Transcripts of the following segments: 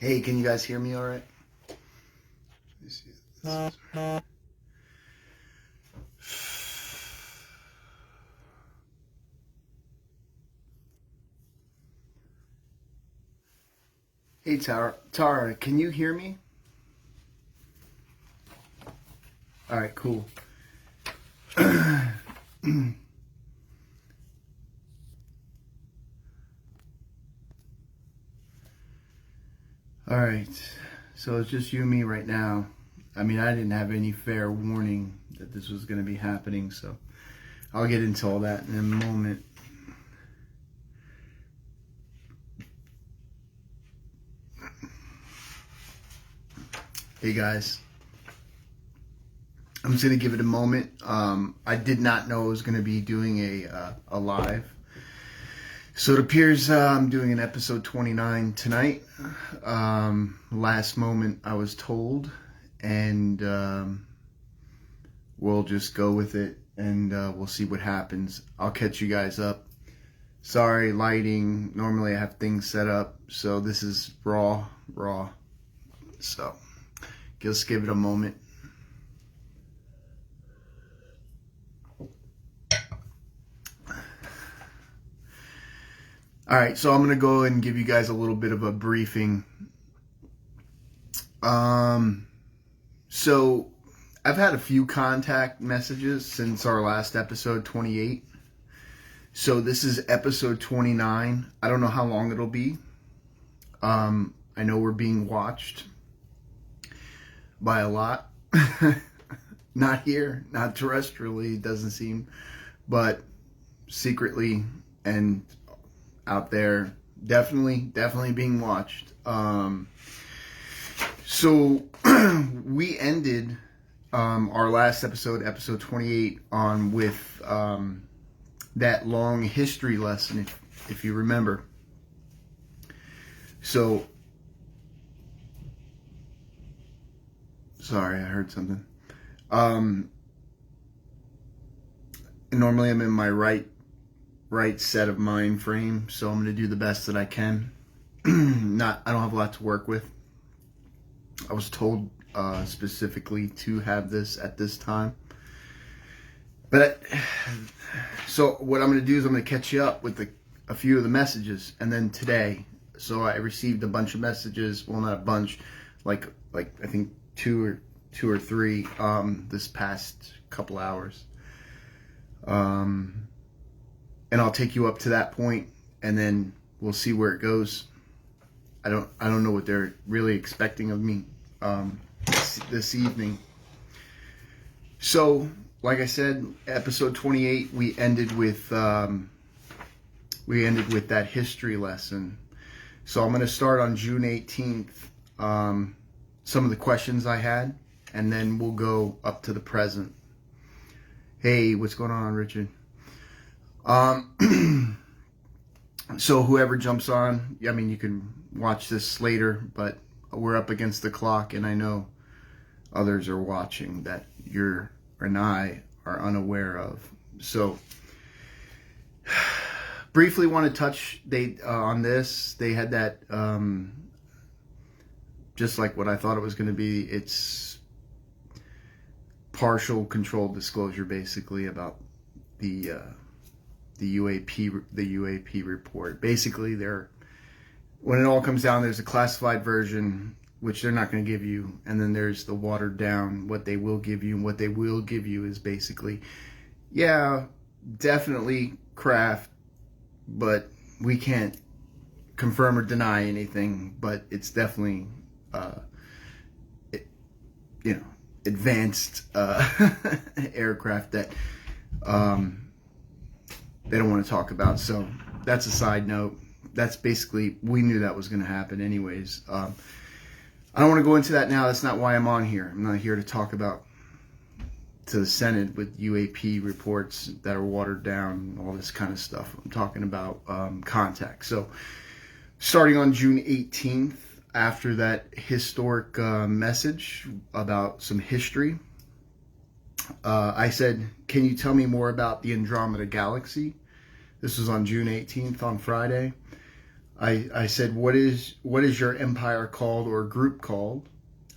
Hey, can you guys hear me all right? Let me see if this is right. Hey, Tara, can you hear me? All right, cool. All right, so it's just you and me right now. I mean, I didn't have any fair warning that this was going to be happening, so I'll get into all that in a moment. Hey, guys. I'm just going to give it a moment. I did not know I was going to be doing a live. So it appears I'm doing an episode 29 tonight. Last moment I was told, and we'll just go with it, and we'll see what happens. I'll catch you guys up. Sorry, lighting. Normally I have things set up, so this is raw. So just give it a moment. All right, so I'm going to go and give you guys a little bit of a briefing. So I've had a few contact messages since our last episode 28. So this is episode 29. I don't know how long it'll be. I know we're being watched by a lot. Not here, not terrestrially, it doesn't seem, but secretly and out there, definitely being watched. So we ended our last episode 28, on with that long history lesson, if you remember. So, sorry, I heard something. Normally I'm in my right set of mind frame, so I'm going to do the best that I can. I don't have a lot to work with. I was told specifically to have this at this time. But so what I'm going to do is I'm going to catch you up with a few of the messages, and then today. So I received a bunch of messages. Well, not a bunch, like I think two or three this past couple hours. And I'll take you up to that point, and then we'll see where it goes. I don't know what they're really expecting of me this evening. So, like I said, episode 28, we ended with that history lesson. So I'm going to start on June 18th. Some of the questions I had, and then we'll go up to the present. Hey, what's going on, Richard? So whoever jumps on, I mean, you can watch this later, but we're up against the clock, and I know others are watching that you and I are unaware of. So briefly want to touch on this. They had that, just like what I thought it was going to be. It's partial controlled disclosure, basically, about the UAP report. Basically, when it all comes down, there's a classified version, which they're not going to give you, and then there's the watered down, what they will give you. And what they will give you is basically, yeah, definitely craft, but we can't confirm or deny anything, but it's definitely advanced aircraft that they don't want to talk about. So that's a side note. That's basically, we knew that was going to happen anyways. I don't want to go into that now. That's not why I'm on here. I'm not here to talk about to the Senate with UAP reports that are watered down, all this kind of stuff. I'm talking about contact. So starting on June 18th, after that historic message about some history, I said, can you tell me more about the Andromeda Galaxy? This was on June 18th, on Friday. I said, what is your empire called or group called?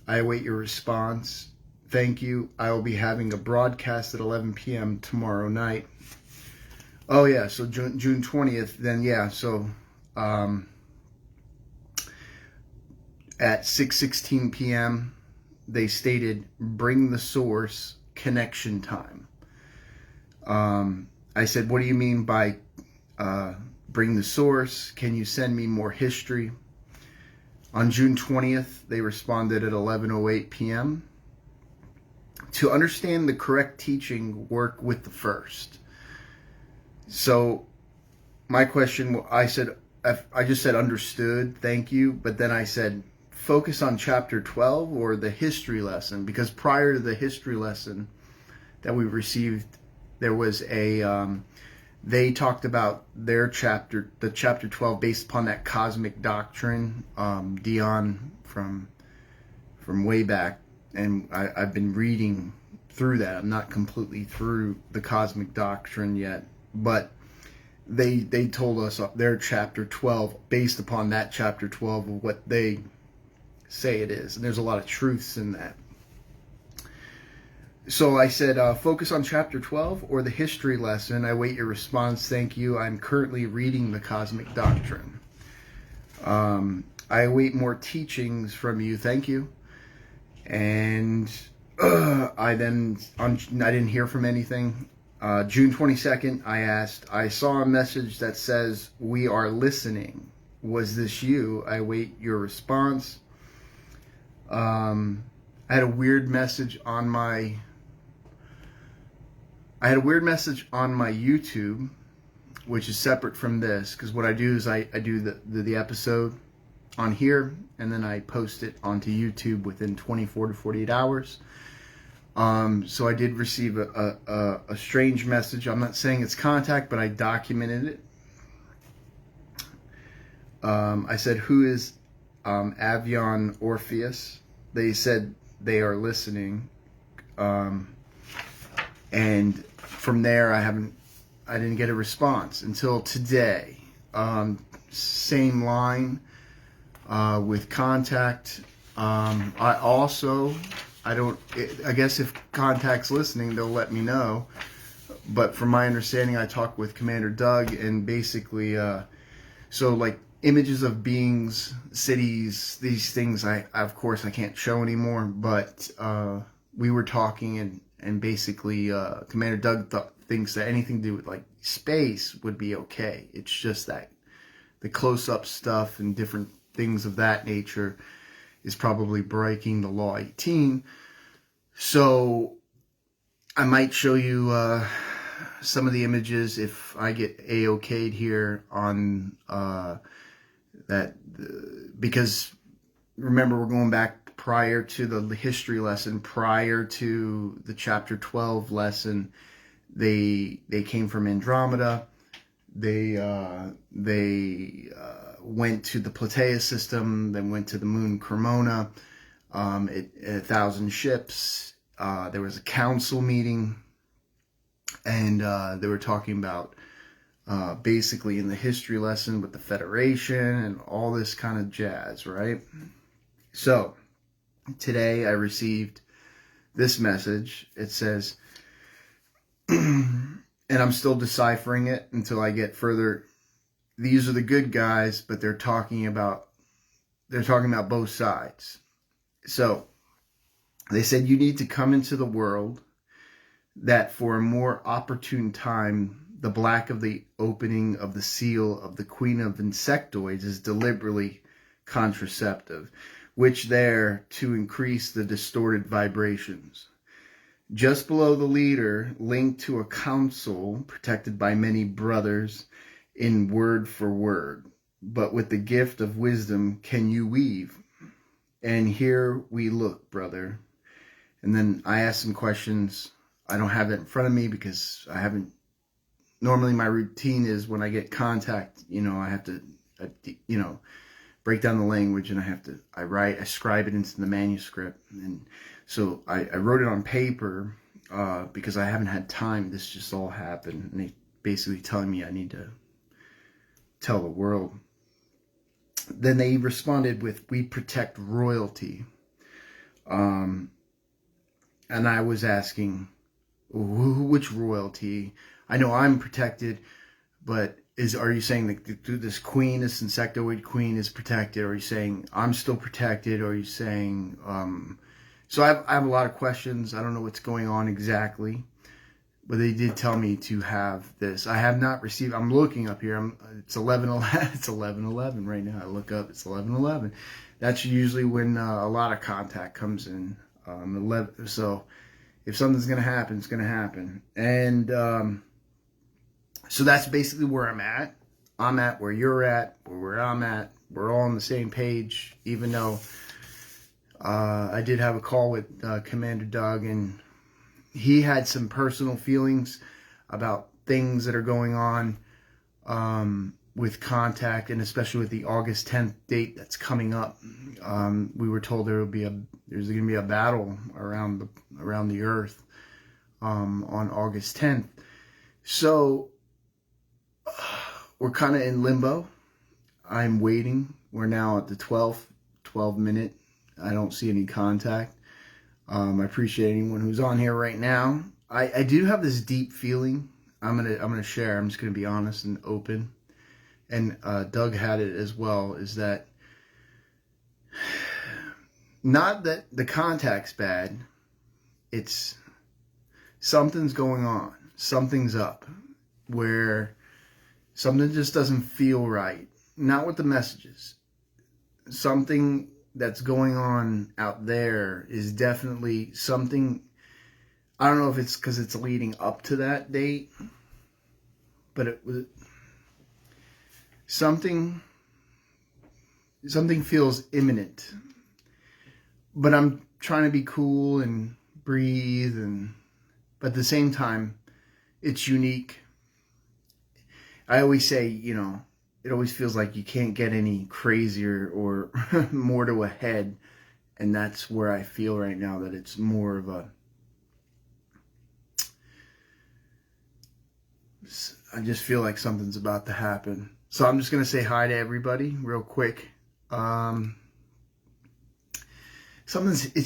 I await your response. Thank you. I will be having a broadcast at 11 p.m. tomorrow night. Oh yeah, so June 20th. Then yeah, so at 6:16 p.m. they stated, bring the source, connection time. I said, what do you mean by bring the source? Can you send me more history? On June 20th, they responded at 11:08 p.m. To understand the correct teaching, work with the first. So my question, I just said understood, thank you, but then I said focus on chapter 12 or the history lesson, because prior to the history lesson that we received, there was they talked about their chapter, the chapter 12, based upon that cosmic doctrine, Dion from way back, and I've been reading through that. I'm not completely through the cosmic doctrine yet, but they told us their chapter 12 based upon that chapter 12 of what they say it is, and there's a lot of truths in that. So I said, focus on chapter 12 or the history lesson. I wait your response. Thank you. I'm currently reading the cosmic doctrine. I await more teachings from you. Thank you. And I didn't hear from anything. June 22nd, I asked, I saw a message that says, we are listening. Was this you? I await your response. I had a weird message on my YouTube, which is separate from this, because what I do is I do the episode on here, and then I post it onto YouTube within 24 to 48 hours. So I did receive a strange message. I'm not saying it's contact, but I documented it. I said, who is Avion Orpheus? They said they are listening. And from there, I didn't get a response until today. Same line with contact. I guess if contact's listening, they'll let me know. But from my understanding, I talked with Commander Doug, and basically, so like images of beings, cities, these things, of course I can't show anymore. But we were talking, and basically, Commander Doug thinks that anything to do with like space would be okay. It's just that the close-up stuff and different things of that nature is probably breaking the law 18. So I might show you some of the images if I get A-okayed here on that, because remember, we're going back prior to the history lesson, prior to the chapter 12 lesson. They came from Andromeda. They went to the Platea system, then went to the moon Cremona, 1,000 ships. There was a council meeting, and they were talking about basically in the history lesson with the Federation and all this kind of jazz, right? So today I received this message. It says, and I'm still deciphering it until I get further. These are the good guys, but they're talking about both sides. So they said, you need to come into the world that for a more opportune time, the black of the opening of the seal of the Queen of Insectoids is deliberately contraceptive, which there to increase the distorted vibrations. Just below the leader, linked to a council protected by many brothers in word for word, but with the gift of wisdom can you weave. And here we look, brother. And then I asked some questions. I don't have that in front of me because I haven't. Normally my routine is when I get contact, I have to, break down the language, and I scribe it into the manuscript. And so I wrote it on paper because I haven't had time. This just all happened. And they basically telling me I need to tell the world. then they responded with, "We protect royalty." And I was asking, which royalty? I know I'm protected, but are you saying that this queen, this insectoid queen, is protected? Or are you saying I'm still protected? Or are you saying, so I have a lot of questions. I don't know what's going on exactly, but they did tell me to have this. I have not received. I'm looking up here. It's 11:11. It's 11:11 right now. I look up. It's 11:11. That's usually when a lot of contact comes in. 11. So if something's gonna happen, it's gonna happen. And so that's basically where I'm at. I'm at where you're at, where I'm at. We're all on the same page, even though I did have a call with Commander Doug, and he had some personal feelings about things that are going on with contact, and especially with the August 10th date that's coming up. We were told there's going to be a battle around the Earth on August 10th. So we're kind of in limbo. I'm waiting. We're now at the 12 minute. I don't see any contact. I appreciate anyone who's on here right now. I do have this deep feeling. I'm gonna share. I'm just gonna be honest and open. And Doug had it as well. Is that not that the contact's bad? It's something's going on. Something's up. Where something just doesn't feel right. Not with the messages. Something that's going on out there is definitely something. I don't know if it's because it's leading up to that date, but it was something feels imminent. But I'm trying to be cool and breathe, but at the same time, it's unique. I always say, it always feels like you can't get any crazier or more to a head. And that's where I feel right now, that it's more of I just feel like something's about to happen. So I'm just going to say hi to everybody real quick. It's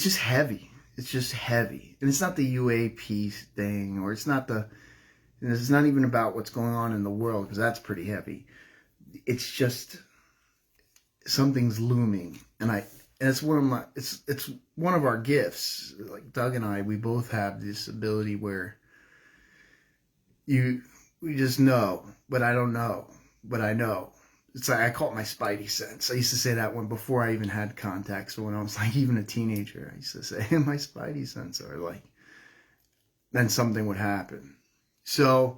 just heavy. It's just heavy. And it's not the UAP thing, or it's not even about what's going on in the world, because that's pretty heavy. It's just something's looming, and it's it's one of our gifts. Like Doug and I, we both have this ability where we just know, but I don't know, but I know. It's like I call it my spidey sense. I used to say that one before I even had contact. So when I was like even a teenager, I used to say my spidey sense, or like then something would happen. So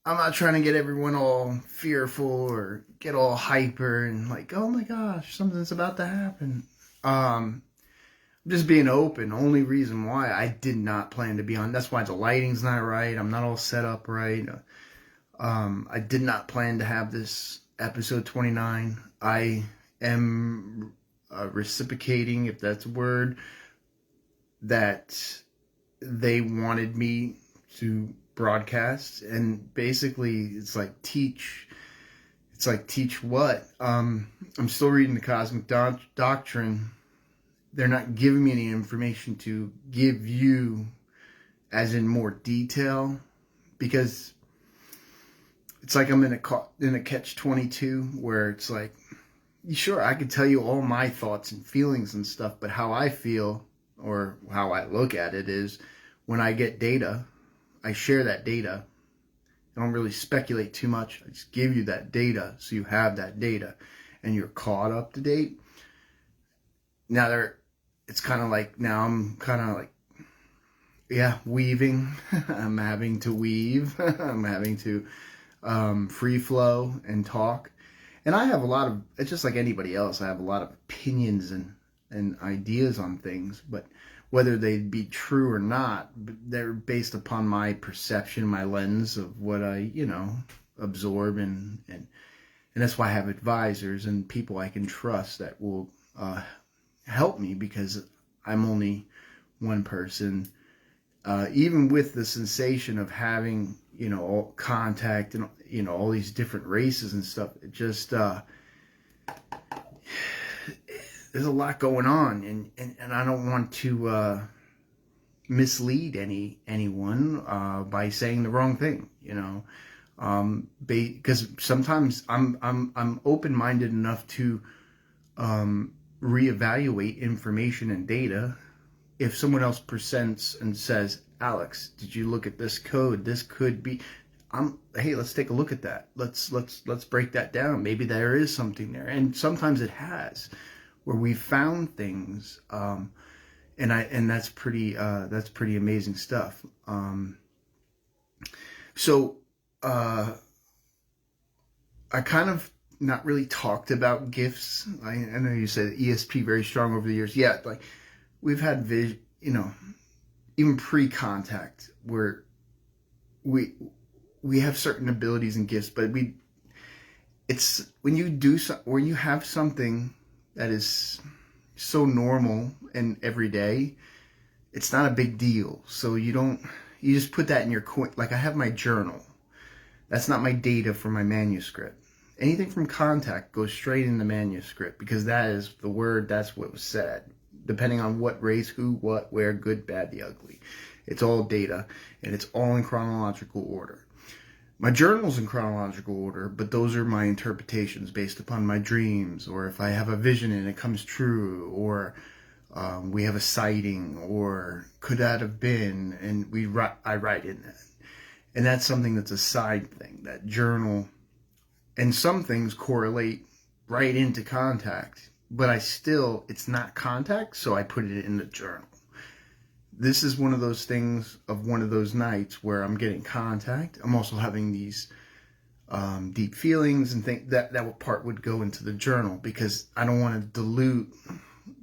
I'm not trying to get everyone all fearful or get all hyper and like, oh my gosh, something's about to happen. I'm just being open. Only reason why I did not plan to be on. That's why the lighting's not right. I'm not all set up right. I did not plan to have this episode 29. I am reciprocating, if that's a word, that they wanted me to broadcast, and basically it's like teach what? I'm still reading the Cosmic Doctrine. They're not giving me any information to give you as in more detail, because it's like I'm in a catch-22 where it's like, sure, I could tell you all my thoughts and feelings and stuff, but how I feel or how I look at it is when I get data, I share that data. I don't really speculate too much. I just give you that data so you have that data and you're caught up to date. Now it's kind of like, now I'm kind of like, weaving. I'm having to weave. I'm having to free flow and talk. And I have it's just like anybody else. I have a lot of opinions and ideas on things, but whether they be true or not, they're based upon my perception, my lens of what I, absorb, and that's why I have advisors and people I can trust that will help me, because I'm only one person. Even with the sensation of having, all contact and, all these different races and stuff, it just, there's a lot going on, and I don't want to mislead anyone by saying the wrong thing, you know. Because sometimes I'm open-minded enough to reevaluate information and data. If someone else presents and says, Alex, did you look at this code? This could be, hey, let's take a look at that. Let's break that down. Maybe there is something there. And sometimes it has, where we found things, and that's pretty amazing stuff. So I kind of not really talked about gifts. I know you said ESP very strong over the years. Yeah, like we've had you know, even pre-contact, where we have certain abilities and gifts, but it's when you have something that is so normal and everyday, it's not a big deal. So you just put that in your coin. Like I have my journal. That's not my data for my manuscript. Anything from contact goes straight in the manuscript, because that is the word, that's what was said. Depending on what race, who, what, where, good, bad, the ugly. It's all data, and it's all in chronological order. My journal's in chronological order, but those are my interpretations based upon my dreams, or if I have a vision and it comes true, or we have a sighting, or could that have been, and I write in that. And that's something that's a side thing, that journal. And some things correlate right into contact, but it's not contact, so I put it in the journal. This is one of those things, of one of those nights where I'm getting contact. I'm also having these deep feelings and think that part would go into the journal, because I don't want to dilute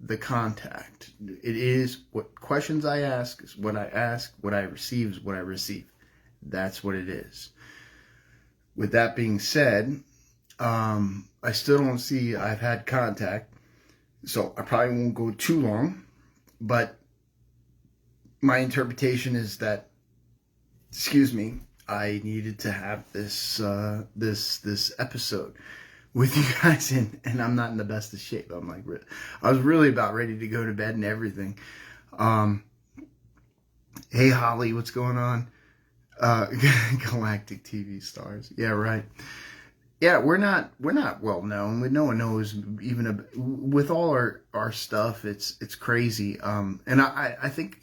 the contact. It is what questions I ask is what I ask, what I receive is what I receive. That's what it is. With that being said, I still don't see I've had contact, so I probably won't go too long, but my interpretation is that, I needed to have this episode with you guys, and I'm not in the best of shape. I was really about ready to go to bed and everything. Hey Holly, what's going on? Galactic TV stars. Yeah, right. Yeah, we're not well known. No one knows, even with all our stuff. It's crazy. And I think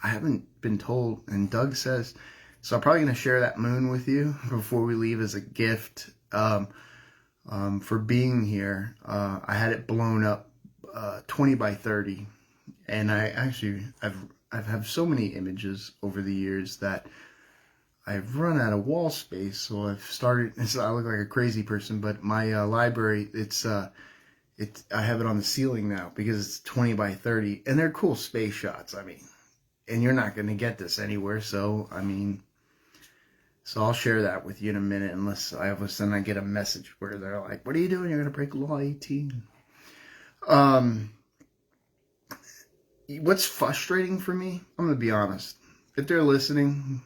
I haven't been told, and Doug says, so I'm probably going to share that moon with you before we leave as a gift for being here. I had it blown up 20 by 30, and I've had so many images over the years that I've run out of wall space. So I've started. I look like a crazy person, but my library, I have it on the ceiling now because it's 20 by 30, and they're cool space shots. I mean, and you're not going to get this anywhere. So so I'll share that with you in a minute, unless all of a sudden I get a message where they're like, "What are you doing? You're going to break law 18." What's frustrating for me, I'm going to be honest. If they're listening,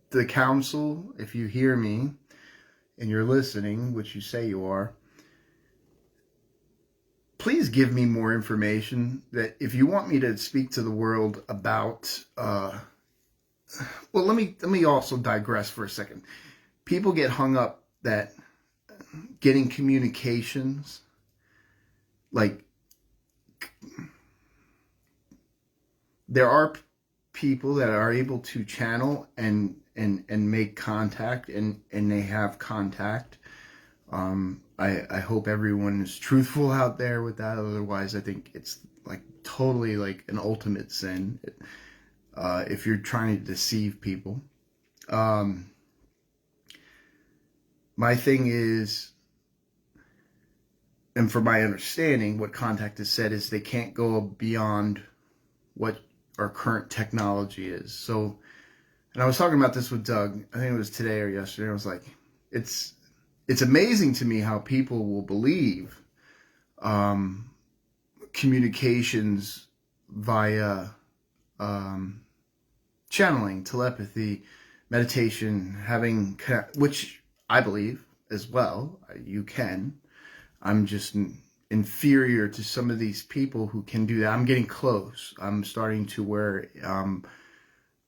the council, if you hear me and you're listening, which you say you are, please give me more information. That if you want me to speak to the world about, well, let me also digress for a second. People get hung up that getting communications, like, there are people that are able to channel and make contact, and they have contact. I hope everyone is truthful out there with that. Otherwise, I think it's like totally like an ultimate sin if you're trying to deceive people. My thing is, and from my understanding, what contact has said is they can't go beyond what our current technology is. So, and I was talking about this with Doug, I think it was today or yesterday. I was like, it's amazing to me how people will believe communications via channeling, telepathy, meditation, which I believe as well. You can. I'm just inferior to some of these people who can do that. I'm getting close. I'm starting to where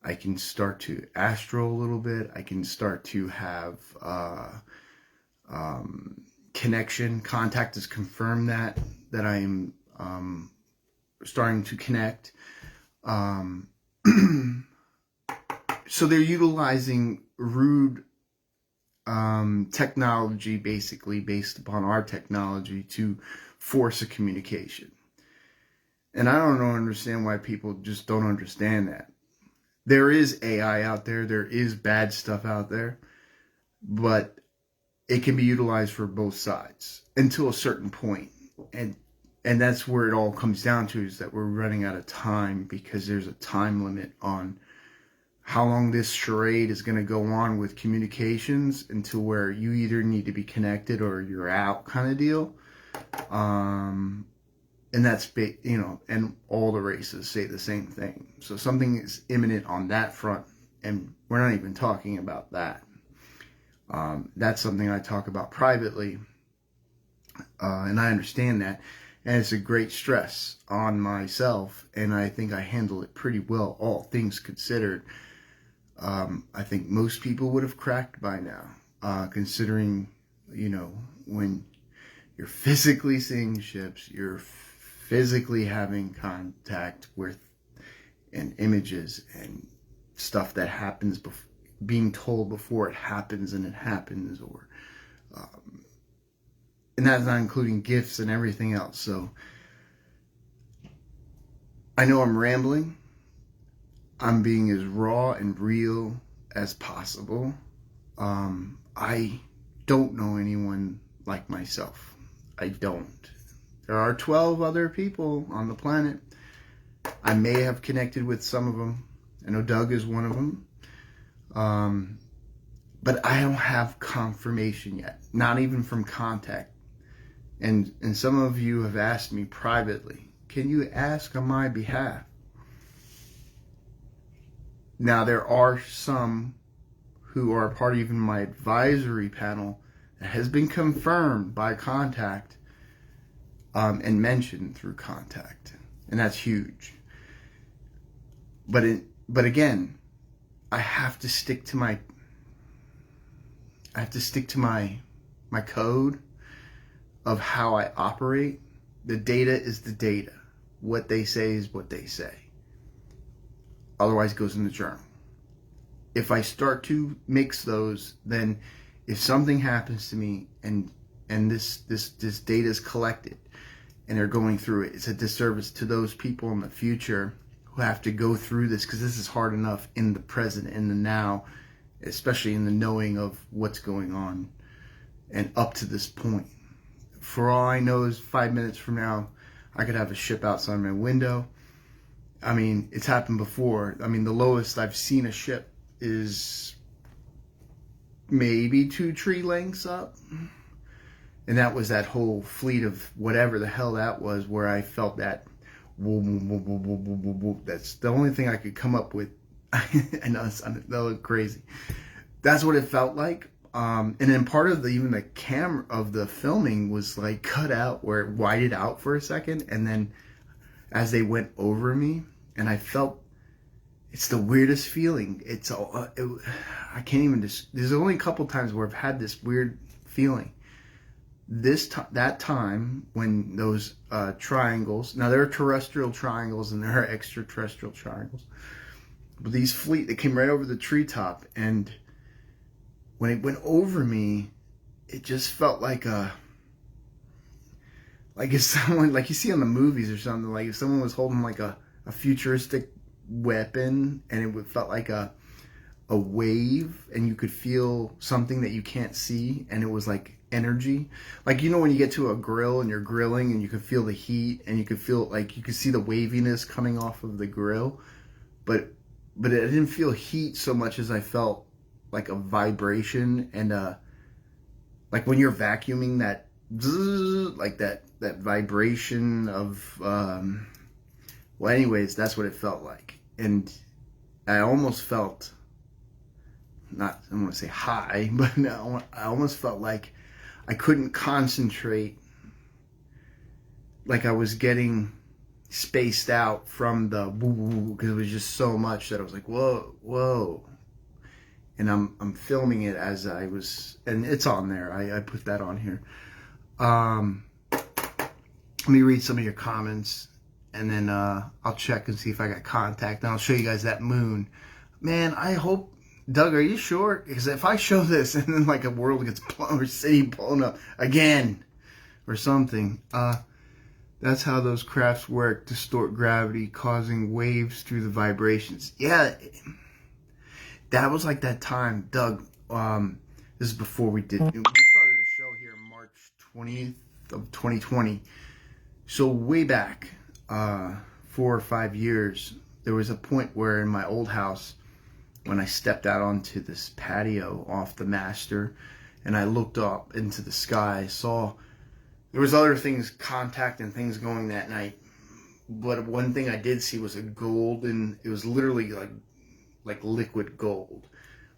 I can start to astral a little bit. I can start to have connection. Contact has confirmed that I am starting to connect. So they're utilizing rude technology, basically based upon our technology, to force a communication. And I don't understand why people just don't understand that. There is AI out there. There is bad stuff out there. But it can be utilized for both sides until a certain point. And that's where it all comes down to, is that we're running out of time, because there's a time limit on how long this charade is going to go on with communications, until where you either need to be connected or you're out, kind of deal. And that's, and all the races say the same thing. So something is imminent on that front, and we're not even talking about that. That's something I talk about privately, and I understand that. And it's a great stress on myself, and I think I handle it pretty well, all things considered. I think most people would have cracked by now, considering, when you're physically seeing ships, you're physically having contact with, and images and stuff that happens, being told before it happens, and it happens, or and that's not including gifts and everything else. So I know I'm rambling. I'm being as raw and real as possible. I don't know anyone like myself. I don't. There are 12 other people on the planet. I may have connected with some of them. I know Doug is one of them. But I don't have confirmation yet. Not even from contact. And some of you have asked me privately, can you ask on my behalf? Now, there are some who are part of even my advisory panel that has been confirmed by contact, and mentioned through contact. And that's huge. But again, I have to stick to my code of how I operate. The data is the data. What they say is what they say. Otherwise, it goes in the journal. If I start to mix those, then if something happens to me and this data is collected and they're going through it, it's a disservice to those people in the future who have to go through this, because this is hard enough in the present, in the now, especially in the knowing of what's going on and up to this point. For all I know is 5 minutes from now, I could have a ship outside my window. I mean, it's happened before. I mean, the lowest I've seen a ship is maybe 2 tree lengths up. And that was that whole fleet of whatever the hell that was, where I felt that whoop, whoop, whoop, whoop, whoop, whoop, whoop. That's the only thing I could come up with. I know that looked crazy. That's what it felt like. And then part of even the camera of the filming was like cut out, where it widened out for a second, and then as they went over me, and I felt, it's the weirdest feeling. It's all, I can't even there's only a couple times where I've had this weird feeling. That time when those triangles, now there are terrestrial triangles and there are extraterrestrial triangles, but these they came right over the treetop, and when it went over me, it just felt like if someone, like you see on the movies or something, like if someone was holding like a futuristic weapon, and it felt like a wave, and you could feel something that you can't see, and it was like energy. Like, when you get to a grill and you're grilling and you can feel the heat, and you could feel like you could see the waviness coming off of the grill, but it didn't feel heat so much as I felt like a vibration, and like when you're vacuuming, that zzz, like that vibration of well, anyways, that's what it felt like. And I almost felt, I don't want to say high, but no, I almost felt like I couldn't concentrate like I was getting spaced out from the woo woo, because it was just so much that I was like, whoa. And I'm filming it as I was, and it's on there. I put that on here. Let me read some of your comments, and then I'll check and see if I got contact, and I'll show you guys that moon. Man, I hope, Doug, are you sure? Because if I show this and then like a world gets blown or city blown up again or something, that's how those crafts work. Distort gravity, causing waves through the vibrations. Yeah, that was like that time, Doug. This is before we started the show here March 20th of 2020. So way back, 4 or 5 years, there was a point where in my old house, when I stepped out onto this patio off the master, and I looked up into the sky, I saw there was other things, contact and things going that night. But one thing I did see was a golden, it was literally like liquid gold,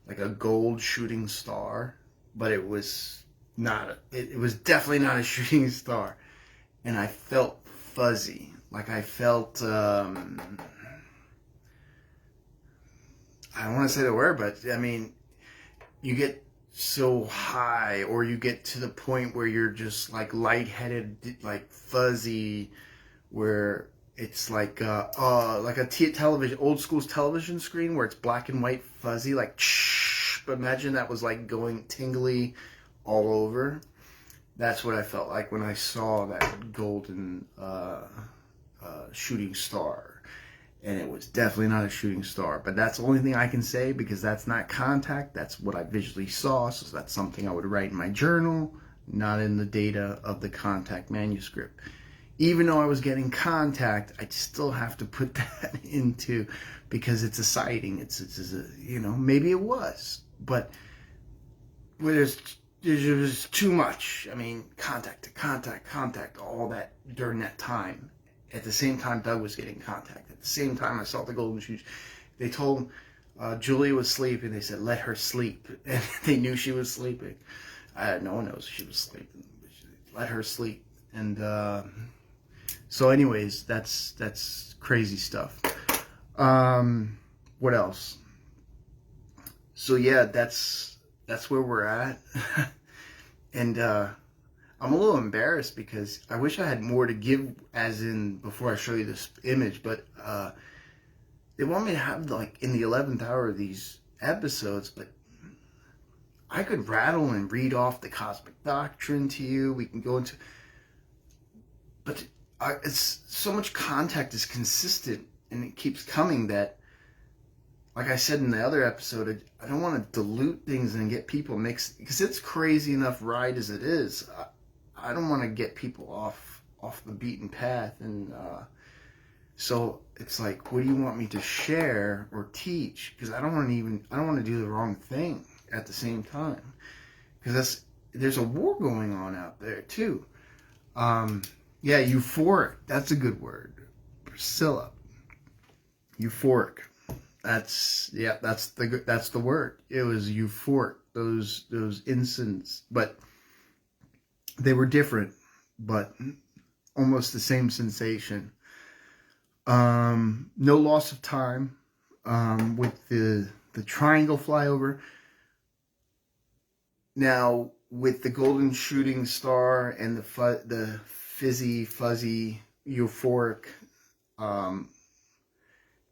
like a gold shooting star, but it was not, it was definitely not a shooting star. And I felt fuzzy, like I felt, I don't want to say the word, but I mean, you get so high, or you get to the point where you're just like lightheaded, like fuzzy, where it's like a television, old school television screen where it's black and white, fuzzy, like shh. But imagine that was like going tingly all over. That's what I felt like when I saw that golden shooting star. And it was definitely not a shooting star. But that's the only thing I can say, because that's not contact. That's what I visually saw. So that's something I would write in my journal, not in the data of the contact manuscript. Even though I was getting contact, I still have to put that into, because it's a sighting. It's a, maybe it was. But there's too much. I mean, contact, all that during that time. At the same time, Doug was getting contact. At the same time, I saw the golden shoes. They told Julia was sleeping. They said, let her sleep. And they knew she was sleeping. No one knows she was sleeping. Let her sleep. And so anyways, that's crazy stuff. What else? So yeah, that's where we're at. And I'm a little embarrassed because I wish I had more to give, as in before I show you this image, but they want me to have like in the 11th hour of these episodes, but I could rattle and read off the cosmic doctrine to you. We can go into, but it's so much contact is consistent and it keeps coming that, like I said in the other episode, I don't want to dilute things and get people mixed, because it's crazy enough ride as it is. I don't want to get people off the beaten path, and so it's like, what do you want me to share or teach? Because I don't want to do the wrong thing at the same time, because there's a war going on out there too. Yeah, euphoric. That's a good word, Priscilla. Euphoric. That's the word. It was euphoric. Those incense, but they were different, but almost the same sensation. No loss of time with the triangle flyover. Now with the golden shooting star and the fizzy, fuzzy, euphoric.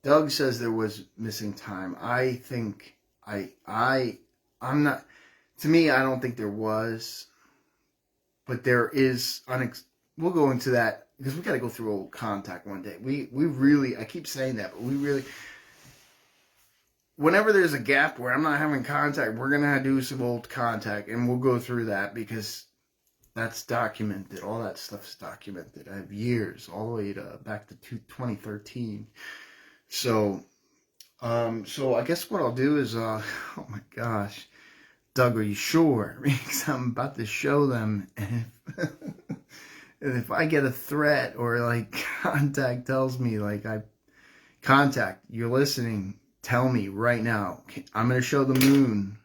Doug says there was missing time. I think I'm not. To me, I don't think there was. But there is, we'll go into that, because we got to go through old contact one day. We really, I keep saying that, but we really, whenever there's a gap where I'm not having contact, we're going to do some old contact, and we'll go through that, because that's documented. All that stuff's documented. I have years, all the way to back to 2013. So I guess what I'll do is, oh my gosh, Doug, are you sure? Because I'm about to show them, and if I get a threat or like contact tells me, like, contact, you're listening, tell me right now. I'm going to show the moon.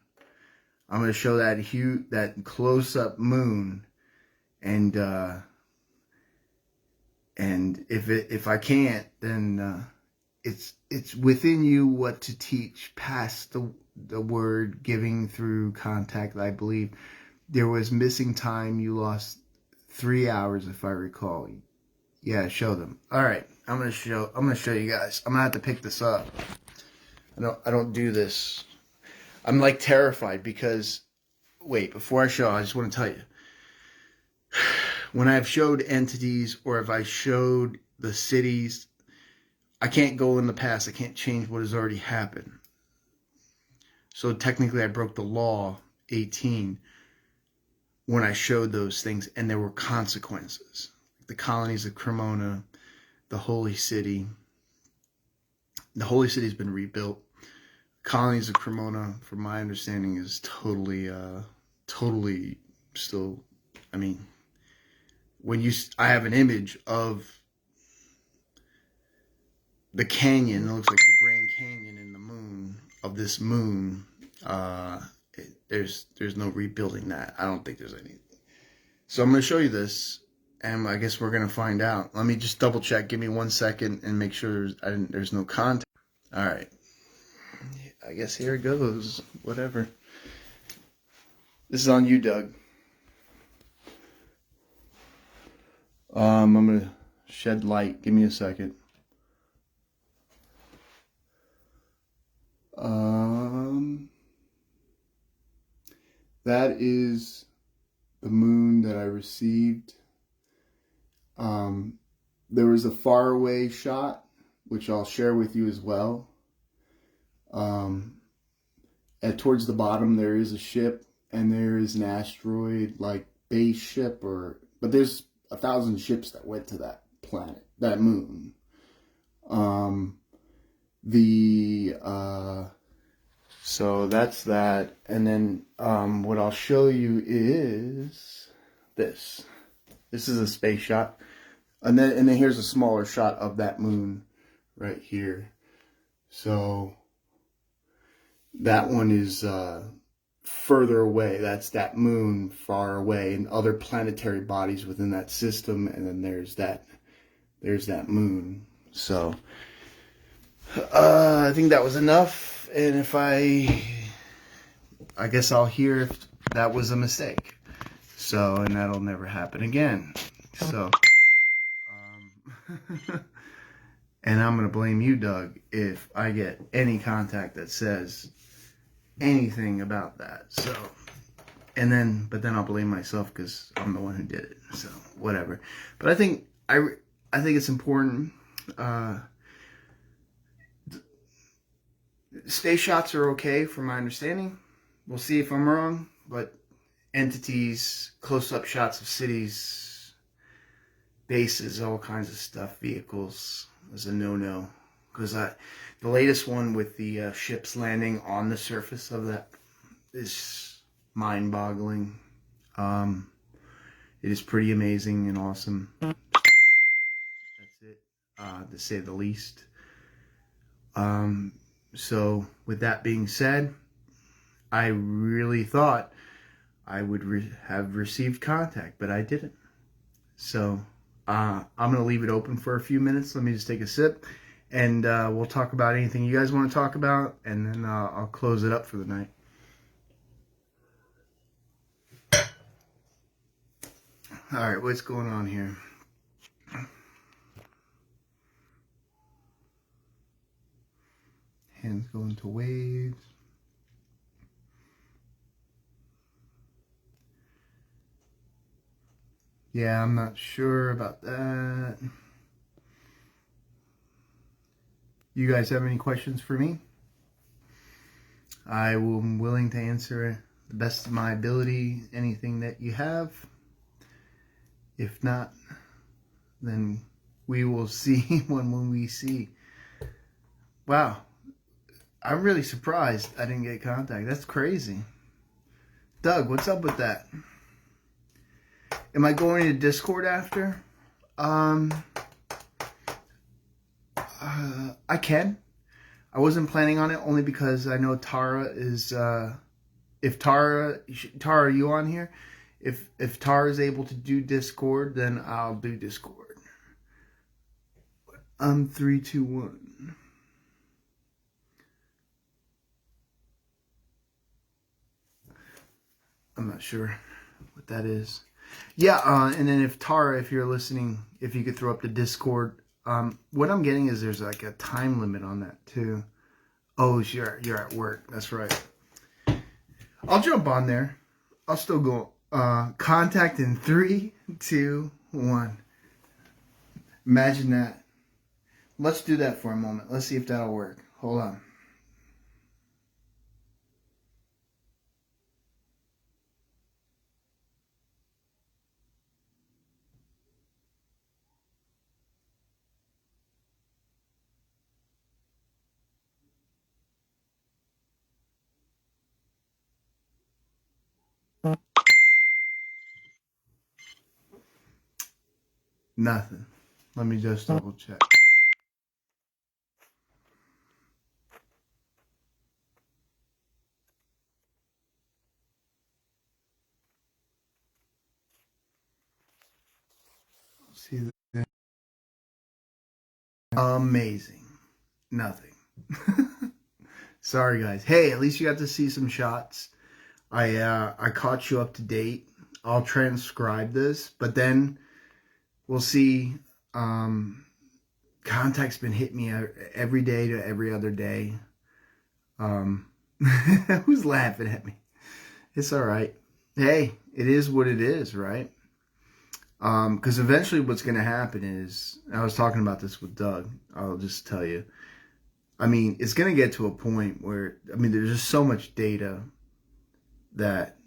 I'm going to show that close-up moon, and And if I can't, then it's within you what to teach past the word giving through contact. I believe there was missing time. You lost 3 hours, if I recall. Yeah, show them. All right, I'm gonna show you guys. I'm gonna have to pick this up. I don't do this. I'm like terrified because wait, before I show, I just want to tell you. When I've showed entities or if I showed the cities, I can't go in the past. I can't change what has already happened. So technically I broke the law 18 when I showed those things, and there were consequences. The colonies of Cremona, the Holy City. The Holy City's been rebuilt. Colonies of Cremona, from my understanding, is totally still, I mean, I have an image of the canyon. It looks like the Grand Canyon in the moon of this moon. There's no rebuilding that. I don't think there's any. So I'm going to show you this, and I guess we're going to find out. Let me just double check. Give me 1 second and make sure there's no contact. All right. I guess here it goes. Whatever. This is on you, Doug. I'm going to shed light. Give me a second. That is the moon that I received. There was a faraway shot, which I'll share with you as well. Towards the bottom, there is a ship, and there is an asteroid, like base ship, but there's 1,000 ships that went to that planet, that moon. So that's that, and then what I'll show you is this. This is a space shot, and then here's a smaller shot of that moon right here. So that one is further away. That's that moon far away, and other planetary bodies within that system, and then there's that moon. So I think that was enough. And if I guess I'll hear if that was a mistake. So, and that'll never happen again. So, and I'm going to blame you, Doug, if I get any contact that says anything about that. So, but then I'll blame myself because I'm the one who did it. So, whatever. But I think it's important. Space shots are okay from my understanding. We'll see if I'm wrong, but entities, close-up shots of cities, bases, all kinds of stuff, vehicles is a no-no. Because the latest one with the ships landing on the surface of that is mind-boggling. It is pretty amazing and awesome. So that's it, to say the least. So with that being said, I really thought I would have received contact, but I didn't. So I'm going to leave it open for a few minutes. Let me just take a sip, and we'll talk about anything you guys want to talk about, and then I'll close it up for the night. All right, what's going on here? Hands go into waves. Yeah, I'm not sure about that. You guys have any questions for me? I am willing to answer the best of my ability anything that you have. If not, then we will see when we see. Wow. I'm really surprised I didn't get contact. That's crazy. Doug, what's up with that? Am I going to Discord after? I can. I wasn't planning on it only because I know Tara is, if Tara, are you on here? If Tara is able to do Discord, then I'll do Discord. Three, two, one. I'm not sure what that is. Yeah, and then if Tara, if you're listening, if you could throw up the Discord. What I'm getting is there's like a time limit on that too. Oh, you're at work. That's right. I'll jump on there. I'll still go. Contact in 3, 2, 1. Imagine that. Let's do that for a moment. Let's see if that'll work. Hold on. Nothing. Let me just double check. See that? Amazing. Nothing. Sorry, guys. Hey, at least you got to see some shots. I caught you up to date. I'll transcribe this, but then we'll see. Contact's been hitting me every day to every other day. Who's laughing at me? It's all right. Hey, it is what it is, right? Because eventually what's going to happen is, I was talking about this with Doug. I'll just tell you. I mean, it's going to get to a point where, I mean, there's just so much data that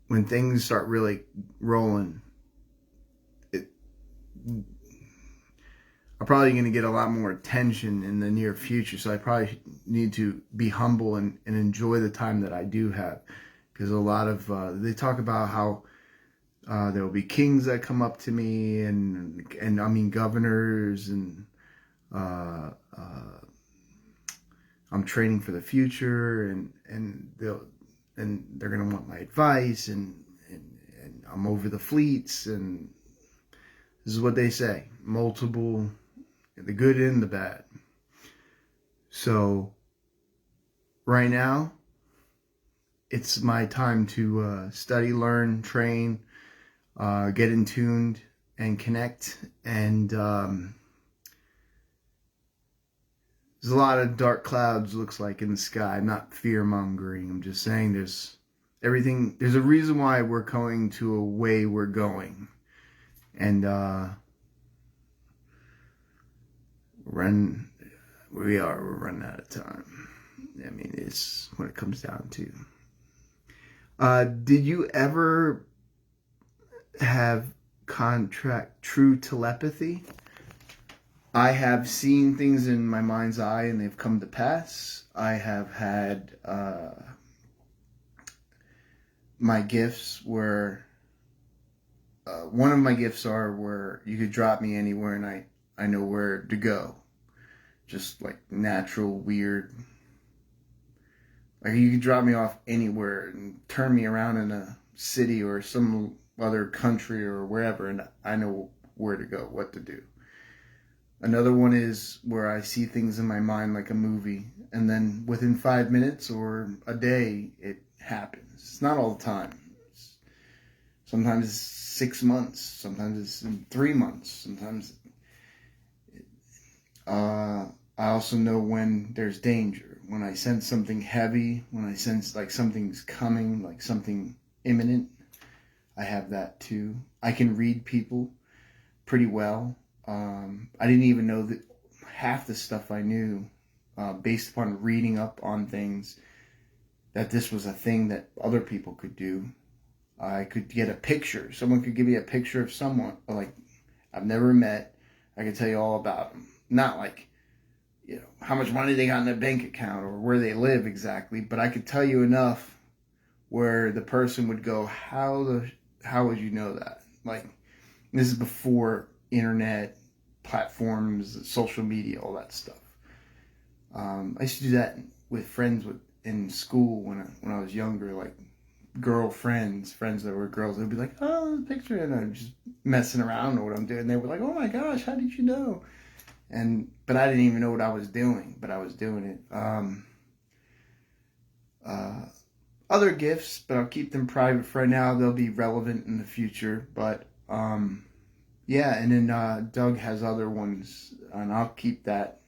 when things start really rolling, I'm probably going to get a lot more attention in the near future. So I probably need to be humble and enjoy the time that I do have. Because a lot of, they talk about how there will be kings that come up to me and I mean governors and I'm training for the future and they're going to want my advice and I'm over the fleets and this is what they say, multiple, the good and the bad. So right now, it's my time to study, learn, train, get in tuned and connect. And there's a lot of dark clouds, looks like, in the sky. I'm not fear mongering. I'm just saying there's everything. There's a reason why we're going to a way we're going. And we're running out of time. I mean, it's what it comes down to. Did you ever have contract true telepathy? I have seen things in my mind's eye and they've come to pass. I have had my gifts were one of my gifts are where you could drop me anywhere and I know where to go. Just like natural, weird. Like you could drop me off anywhere and turn me around in a city or some other country or wherever and I know where to go, what to do. Another one is where I see things in my mind like a movie and then within 5 minutes or a day it happens. It's not all the time. Sometimes it's 6 months. Sometimes it's in 3 months. Sometimes I also know when there's danger. When I sense something heavy, when I sense like something's coming, like something imminent, I have that too. I can read people pretty well. I didn't even know that half the stuff I knew based upon reading up on things, that this was a thing that other people could do. I could get a picture. Someone could give me a picture of someone like I've never met. I could tell you all about them. Not like, you know, how much money they got in their bank account or where they live exactly, but I could tell you enough where the person would go, how would you know that? Like, this is before internet platforms, social media, all that stuff. I used to do that with friends in school when I was younger, like friends that were girls. They'd be like, oh, picture, and I'm just messing around, know what I'm doing. They were like, oh my gosh, how did you know? but I didn't even know what I was doing, but I was doing it. Other gifts, but I'll keep them private for right now. They'll be relevant in the future, but yeah. And then Doug has other ones, and I'll keep that.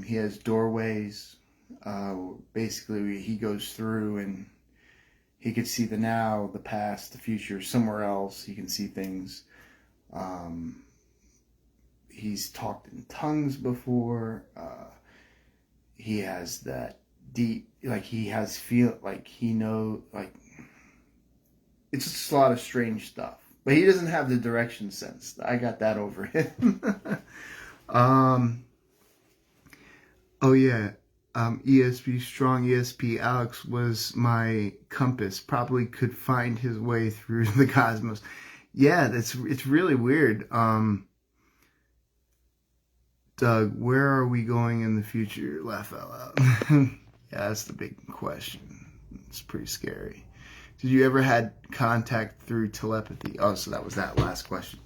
He has doorways. Basically, he goes through and he could see the now, the past, the future, somewhere else. He can see things. He's talked in tongues before. He has that deep, like he has feel, like he know, like it's just a lot of strange stuff. But he doesn't have the direction sense. I got that over him. Oh yeah. ESP Strong, ESP Alex was my compass. Probably could find his way through the cosmos. Yeah, it's really weird. Doug, where are we going in the future? Laugh out loud. Yeah, that's the big question. It's pretty scary. Did you ever had contact through telepathy? Oh, so that was that last question.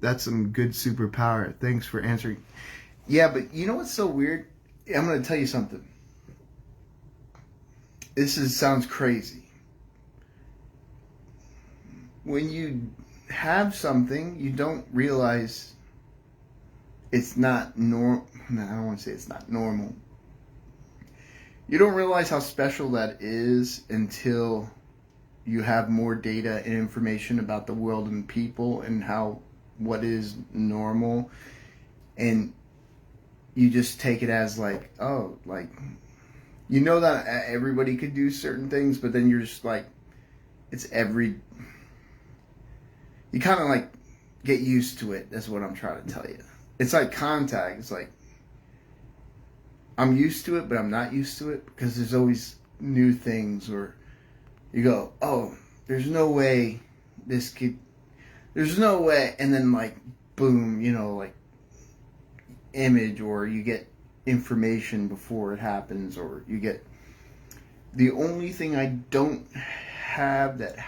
That's some good superpower. Thanks for answering. Yeah, but you know what's so weird? I'm going to tell you something. Sounds crazy. When you have something, you don't realize it's not normal. No, I don't want to say it's not normal. You don't realize how special that is until you have more data and information about the world and people and what is normal. And you just take it as like, oh, like, you know that everybody could do certain things, but then you're just like, you kind of like get used to it. That's what I'm trying to tell you. It's like contact. It's like, I'm used to it, but I'm not used to it because there's always new things, or you go, oh, there's no way. And then like, boom, like image, or you get information before it happens, or you get the only thing I don't have that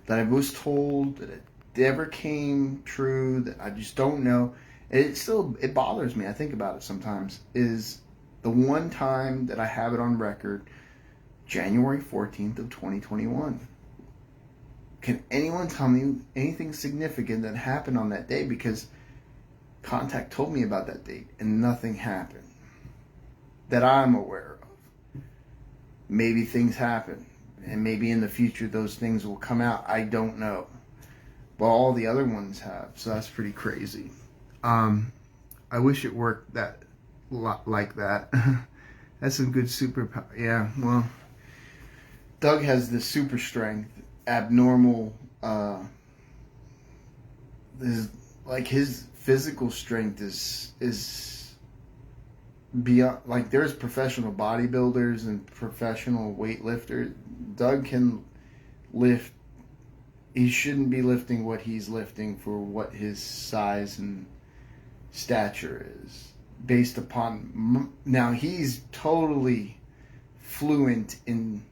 I was told that it never came true, that I just don't know. It bothers me. I think about it sometimes. Is the one time that I have it on record, January 14th of 2021. Can anyone tell me anything significant that happened on that day? Because contact told me about that date and nothing happened that I'm aware of. Maybe things happen, and maybe in the future those things will come out. I don't know. But all the other ones have, so that's pretty crazy. I wish it worked like that. That's some good superpower. Yeah, well, Doug has the super strength, abnormal. His physical strength is beyond. Like, there's professional bodybuilders and professional weightlifters. Doug can lift. He shouldn't be lifting what he's lifting for what his size and stature is, based upon. Now he's totally fluent in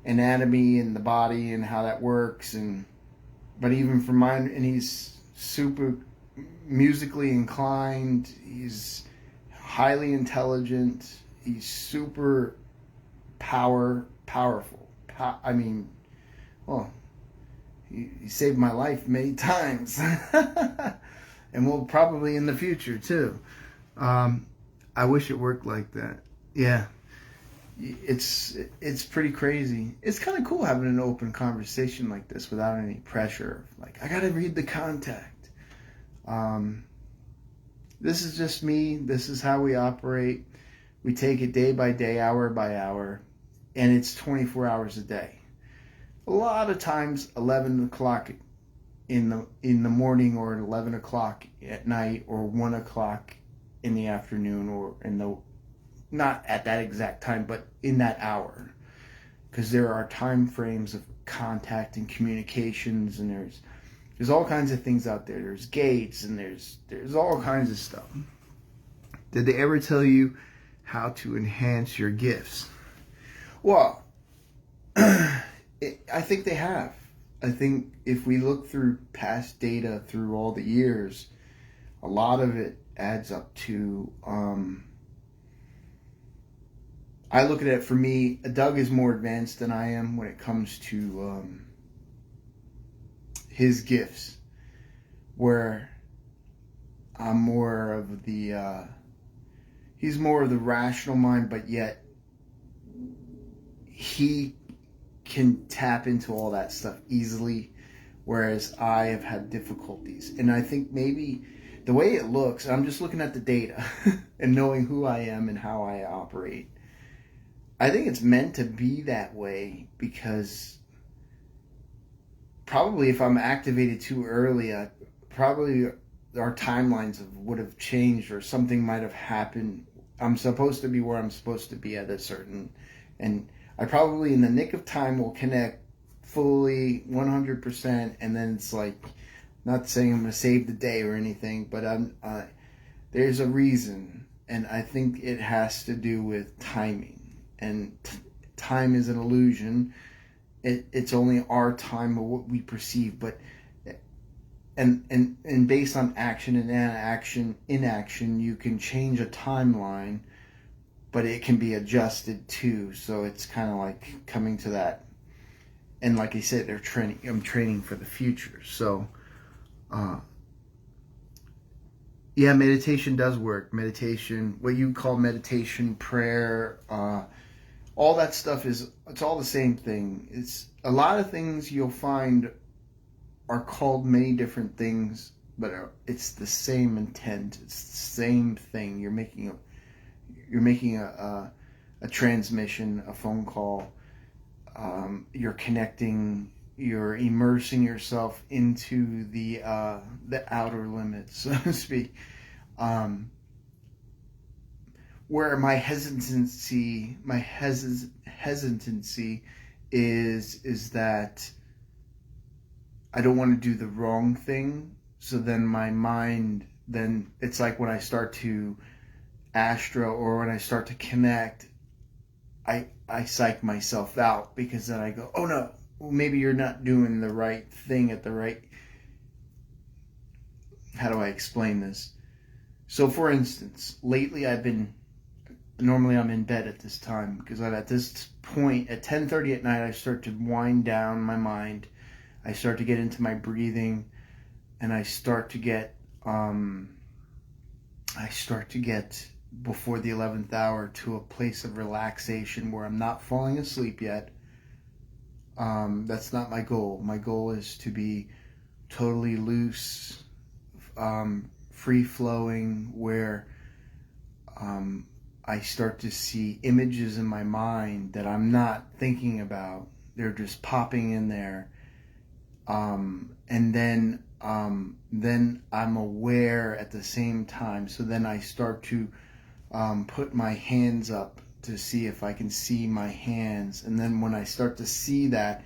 anatomy and the body and how that works, but even for mine, and he's super musically inclined. He's highly intelligent. He's super powerful. He saved my life many times. And will probably in the future too. I wish it worked like that. Yeah. It's pretty crazy. It's kind of cool having an open conversation like this without any pressure. Like, I gotta read the contact. This is just me. This is how we operate. We take it day by day, hour by hour, and it's 24 hours a day. A lot of times 11 o'clock in the morning, or 11 o'clock at night, or 1 o'clock in the afternoon, or not at that exact time, but in that hour. Because there are time frames of contact and communications, and there's all kinds of things out there. There's gates, and there's all kinds of stuff. Did they ever tell you how to enhance your gifts? Well, I think they have. I think if we look through past data through all the years, a lot of it adds up to, I look at it, for me, Doug is more advanced than I am when it comes to his gifts, where I'm more of the, he's more of the rational mind, but yet he can tap into all that stuff easily, whereas I have had difficulties. And I think maybe the way it looks, I'm just looking at the data and knowing who I am and how I operate. I think it's meant to be that way because probably if I'm activated too early, probably our timelines would have changed or something might have happened. I'm supposed to be where I'm supposed to be at a certain, and I probably in the nick of time will connect fully 100%, and then it's like, not saying I'm going to save the day or anything, but there's a reason, and I think it has to do with timing. And time is an illusion. It's only our time of what we perceive, but and based on action and inaction, you can change a timeline, but it can be adjusted too. So it's kind of like coming to that. And like I said, I'm training for the future. So, yeah, meditation does work. Meditation, what you call meditation, prayer, all that stuff it's all the same thing. It's a lot of things you'll find are called many different things, but it's the same intent. It's the same thing. You're making a transmission, a phone call. You're connecting. You're immersing yourself into the outer limits, so to speak. Where my hesitancy is that I don't want to do the wrong thing. So then my mind, then it's like when I start to astro or when I start to connect, I psych myself out because then I go, oh no, well, maybe you're not doing the right thing at the right. How do I explain this? So for instance, lately normally I'm in bed at this time because at this point at 10:30 at night I start to wind down my mind. I start to get into my breathing, and I start to get before the 11th hour to a place of relaxation where I'm not falling asleep yet. That's not my goal. My goal is to be totally loose, free flowing, where I start to see images in my mind that I'm not thinking about. They're just popping in there. And then I'm aware at the same time. So then I start to put my hands up to see if I can see my hands. And then when I start to see that,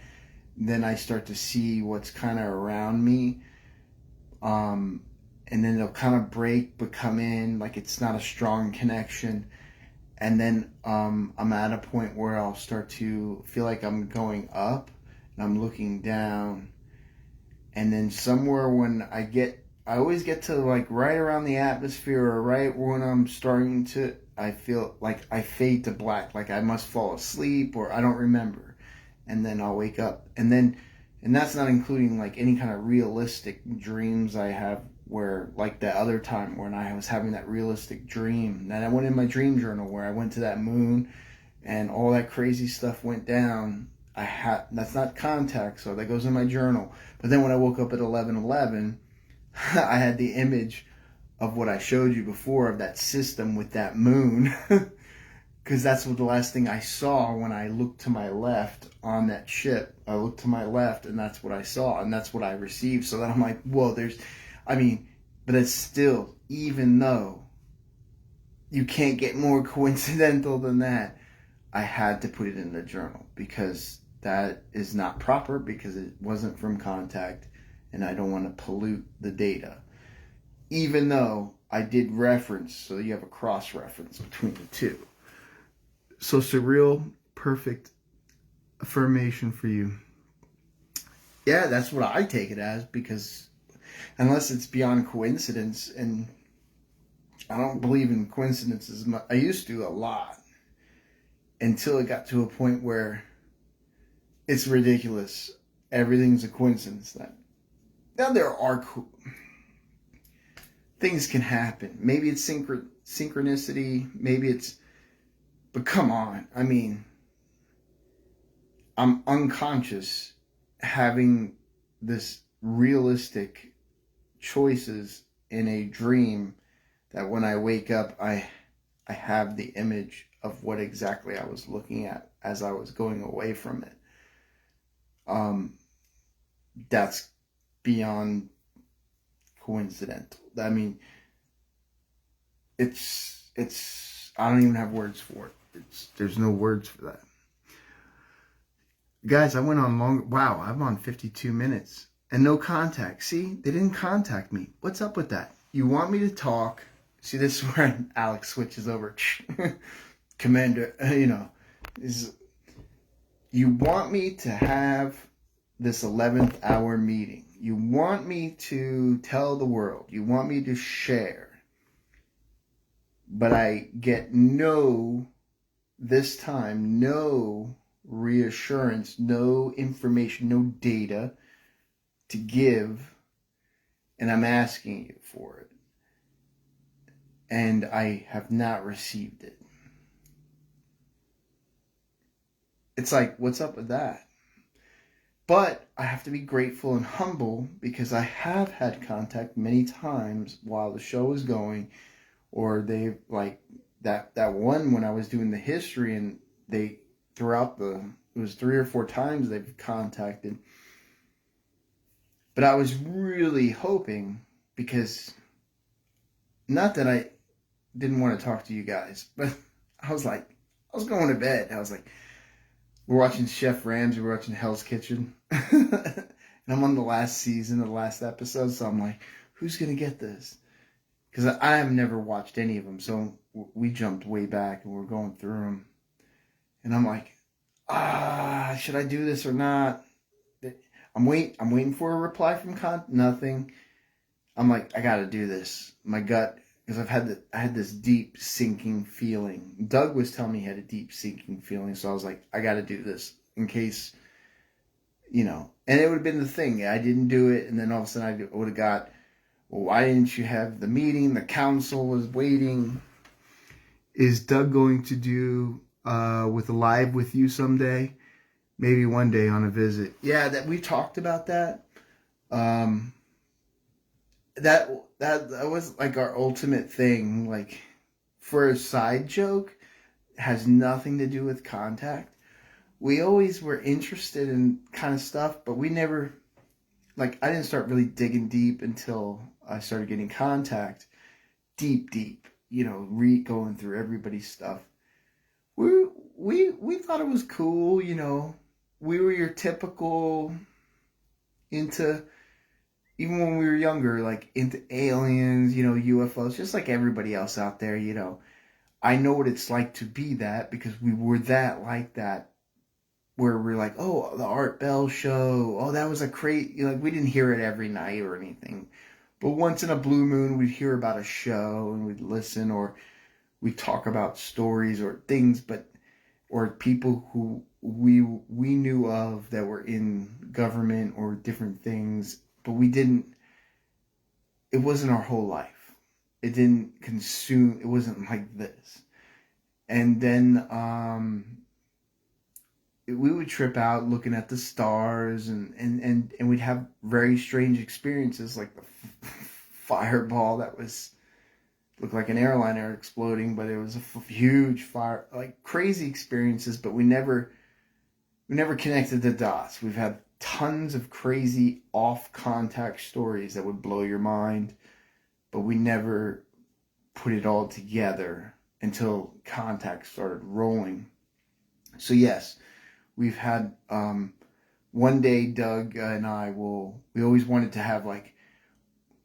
then I start to see what's kind of around me. And then it'll kind of break but come in, like it's not a strong connection. And then I'm at a point where I'll start to feel like I'm going up and I'm looking down. And then somewhere when I always get to like right around the atmosphere or right when I'm starting to, I feel like I fade to black, like I must fall asleep or I don't remember. And then I'll wake up. And that's not including like any kind of realistic dreams I have where like that other time when I was having that realistic dream. Then I went in my dream journal where I went to that moon and all that crazy stuff went down. That's not contact, so that goes in my journal. But then when I woke up at 11:11, I had the image of what I showed you before of that system with that moon, because that's what the last thing I saw when I looked to my left on that ship. I looked to my left, and that's what I saw, and that's what I received. So then I'm like, whoa, but it's still, even though you can't get more coincidental than that, I had to put it in the journal because that is not proper because it wasn't from contact and I don't want to pollute the data. Even though I did reference, so you have a cross-reference between the two. So surreal, perfect affirmation for you. Yeah, that's what I take it as, because unless it's beyond coincidence, and I don't believe in coincidences much. I used to a lot until it got to a point where it's ridiculous. Everything's a coincidence. Now there are things can happen. Maybe it's synchronicity. Maybe it's, but come on. I mean, I'm unconscious having this realistic choices in a dream that when I wake up, I have the image of what exactly I was looking at as I was going away from it. That's beyond coincidental. I mean, it's I don't even have words for it. There's no words for that. Guys, I went on long. Wow, I'm on 52 minutes and no contact. See, they didn't contact me. What's up with that? You want me to talk? See, this is where Alex switches over. Commander, you want me to have this 11th hour meeting. You want me to tell the world. You want me to share. But I get this time, no reassurance, no information, no data to give. And I'm asking you for it. And I have not received it. It's like, what's up with that? But I have to be grateful and humble because I have had contact many times while the show is going, or they like that one when I was doing the history, and they throughout it was 3 or 4 times they've contacted. But I was really hoping, because not that I didn't want to talk to you guys, but I was going to bed. I was like, we're watching Chef Ramsay, we're watching Hell's Kitchen. And I'm on the last season, the last episode, so I'm like, who's going to get this? Because I have never watched any of them, so we jumped way back and we're going through them. And I'm like, should I do this or not? I'm waiting for a reply from nothing. I'm like, I got to do this. My gut, because I had this deep sinking feeling. Doug was telling me he had a deep sinking feeling, so I was like, I got to do this in case, and it would have been the thing. I didn't do it, and then all of a sudden I would have got, well, why didn't you have the meeting? The council was waiting. Is Doug going to do with a live with you someday? Maybe one day on a visit. Yeah, that we talked about that. That was like our ultimate thing. Like, for a side joke, has nothing to do with contact. We always were interested in kind of stuff, but we never, like, I didn't start really digging deep until I started getting contact. Deep, going through everybody's stuff. We thought it was cool, We were your typical into, even when we were younger, like into aliens, UFOs, just like everybody else out there, I know what it's like to be that, because we were like that, where we're like, oh, the Art Bell show, oh, that was a crazy, like, we didn't hear it every night or anything, but once in a blue moon, we'd hear about a show and we'd listen, or we'd talk about stories or things, or people who we knew of that were in government or different things, but it wasn't our whole life. It didn't consume, it wasn't like this. And then we would trip out looking at the stars, and we'd have very strange experiences, like the fireball that looked like an airliner exploding, but it was a huge fire, like crazy experiences, but we never connected the dots. We've had tons of crazy off-contact stories that would blow your mind, but we never put it all together until contact started rolling. So yes, we've had, one day Doug and I we always wanted to have, like,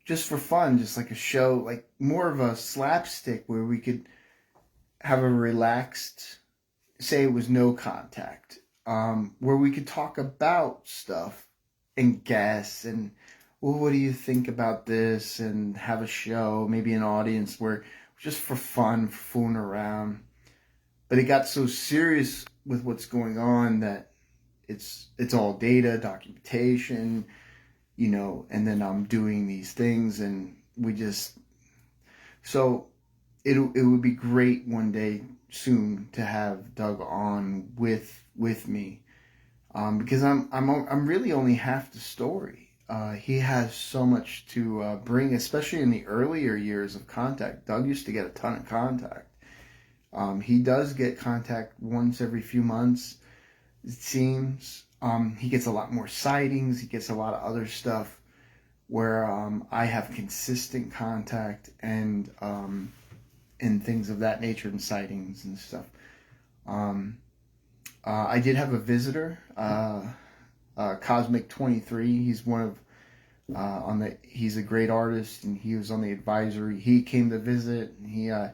just for fun, just like a show, like more of a slapstick, where we could have a relaxed, say it was no contact, where we could talk about stuff and guests and, well, what do you think about this? And have a show, maybe an audience where just for fun, fooling around. But it got so serious with what's going on that it's all data, documentation, and then I'm doing these things, and so it would be great one day soon to have Doug on with me, because I'm really only half the story. He has so much to bring, especially in the earlier years of contact. Doug used to get a ton of contact. He does get contact once every few months, it seems. He gets a lot more sightings. He gets a lot of other stuff where I have consistent contact and things of that nature, and sightings and stuff. I did have a visitor, Cosmic 23. He's one of he's a great artist, and he was on the advisory. He came to visit. And